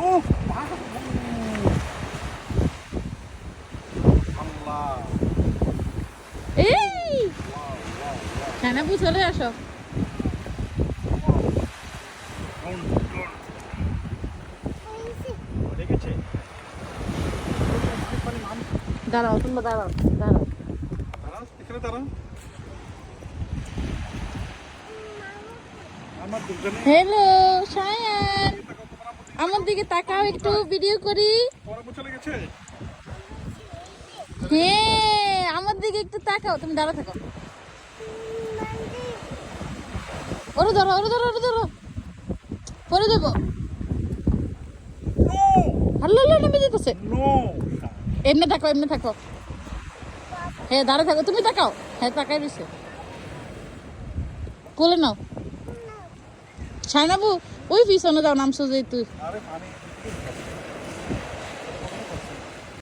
উফ, আল্লাহ। এই সানাবু চলে আসো। লেগেছে? দাঁড়াও, তোমরা দাঁড়াও। দাঁড়াও, এখানে দাঁড়াও। আমার দুজনে হ্যালো সায়ান, আমার দিকে তাকাও, একটু ভিডিও করি। তোমার আম্মু চলে গেছে? হ্যাঁ, আমার দিকে একটু তাকাও। তুমি দাঁড়া থাকো। ওরে ধরো, ওরে ধরো, ওরে ধরো, পরে দেবো। হাল্লা নেমে যেতেছে। নো। এমনি থাকো, এমনি থাকো। হ্যাঁ, দাঁড়া থাকো। তুমি তাকাও। হ্যাঁ, তাকাই রয়েছে। কোলে নাও। সাইনাবু, ওই পিছনে যাও, নামছো যে তুই। আরে পানি